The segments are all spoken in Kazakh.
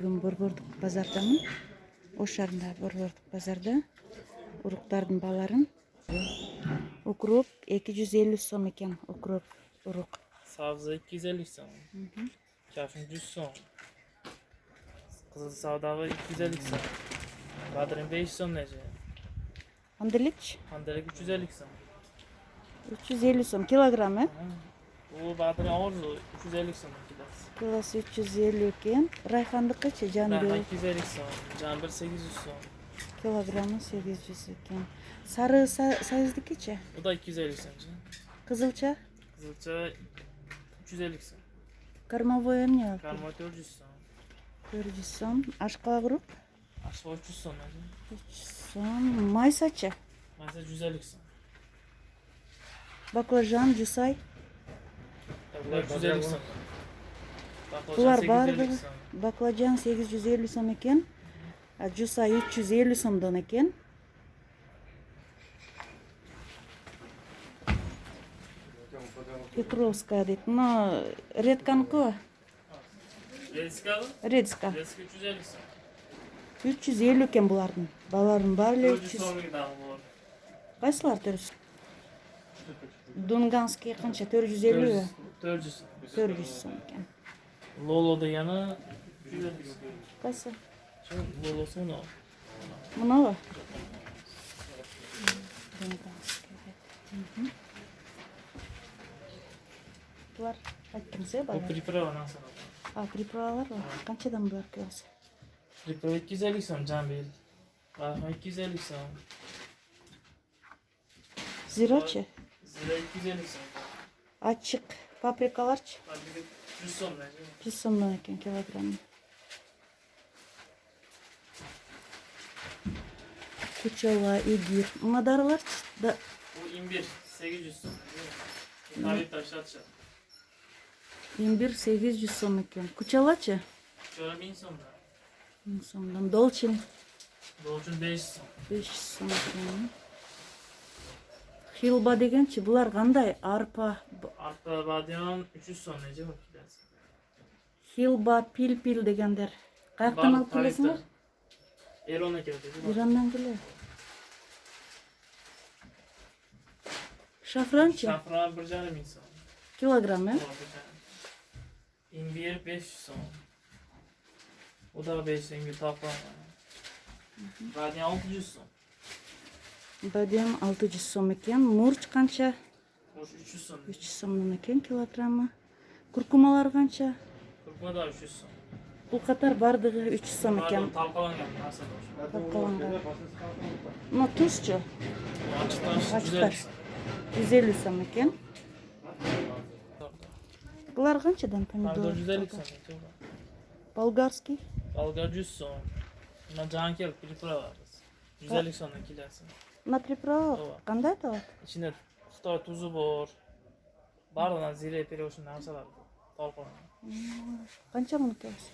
Бүгін Борбордук базардамын. Ош шаарында Борбордук базарда уруктардын бааларын. Укроп 250 сом экен, укроп урук. Сабзы 250 сом. Кафин 100 сом. Кызыл савдагы 250 сом. Бадырын 5 сом нече. Анделикчи? Андалык 350 сом. 350 сом килограмм, Бул бадырын орзу 350 сом килосы. Килосы 350 экен. Райхандыкычы Райхан жанбел 250 сом. Жамбыр 800 сом. килограммы 800 экен. Сары сайыздыкычы? Bu da 250 сом. Кызылча? Kızılça 350 сом. Кормовой эмне? Karma 400 сом. 400 сом. Ашкала куруп? Aşağı 300 сом. 300 сом. Майсачы? Mesela 150 сом. Баклажан, жусай? Bunlar 350 сом. Булар 850 бардыгы. сом. Баклажан 850 сом экен. Жусай 350 сомдон экен. Петровская дейт. Мына редканыкы? Редиска? Редиска. Редиска 350 сом. 350 экен булардын. Балардын баары эле 400 300. сомдагы дагы бар. Кайсылар 400? Дунганский канча? 450? 400 сом. 400 сом экен. Lolo degeni 350 сом. Кайсы? Lolo сону. Мынабы? Дунганский дейт. Булар айттыңыз, Bu балдар? приправа nasıl olur? Приправалар бар. Канчадан булар килосы? Приправа 250 сом, жамбел. Райхан 250 сом. Зирочы? Zira 250 сом. Ачык паприкаларчы? Fabrika 100 сом ne? 100 сомдон экен килограмм. Кучала, игир. Мынадарыларчы? Да. Bu imbir 800 сом. Tabip taşlatacak. Имбир 800 сом экен. Кучалачы? Şöyle 1000 сом da. 1000 сомдон. Долчин Dolçun 500 сом. 500 сом экен. Хилба дегенчи булар кандай? Арпа. Arpa badyan 300 сом nece bu kilosu? Хилба, пилпил дегендер. Каяктан алып келесиңер? Eron'a keldi. Ирандан келе. Шафранчы? Şafran 1,5 сом. Килограмм, İmbir 500 сом. O da 5 imbir toplam. Badyan 600 сом. Бадем 600 сом экен. Мурч канча? Hoş 300 сом. 300 сомдон экен килограммы. Куркумалар канча? Kurkuma da 300 сом. Бул катар бардыгы 300 сом экен. Talkalangan nasıl olur? Tapкаланган. Мына тузчу? Açıktaş 150 сом. 150 сом экен. Булар канчадан Pardon помидор? 150 сом. Болгарский? Balgar 100 сом. Buna cankel pripravа var. 150 сом kilosu. Мына приправа Ооба. кандай аталат? İçinde Xitoy tuzu bor. Bardığından zire перевозчу narsalar. Talkalangan. Канча муну келсе?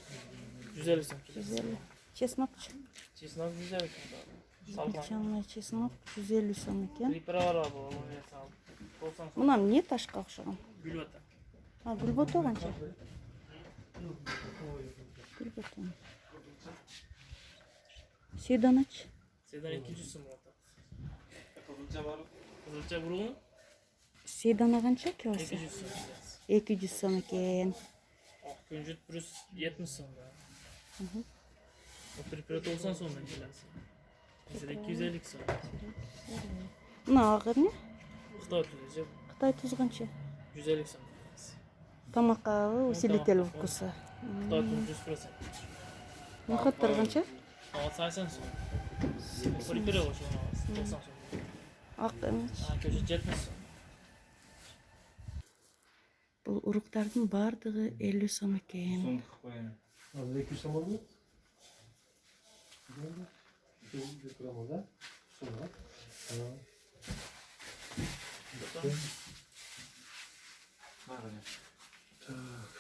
150 сом kilosu. 150. Чеснокчу? Чеснок 150 сом. Salklan. Ичанный чеснок 150 сом экен. Pripravа var bu. Universal. 90 сом. Мына эмне ташка окшогон? Gülbata. Гүлбото канча? Гүлбото. Седанач? Sedan 200 сом orta. Kızılca burun Седана канча келсе? 200 сом. 200 сом экен. Küncüt brüs 70 сом da. O pripravа 90 somdan kilosu. Mesela 250 сом. Мына агыр эмне? Xitoy tuzu же Кытай тузу канча? 150 сом. Тамакка усилитель вкуса. Xitoy tuzu 100%. Нохоттор канча? Ama 80 сом. Pripravа şu 90 сом. Ак эмес. Köşe 70 сом. Бул уруктардын бардыгы 50 сом экен. Az 200 сом oldu. 200 gram oldu. Sonra. Tamam. Так.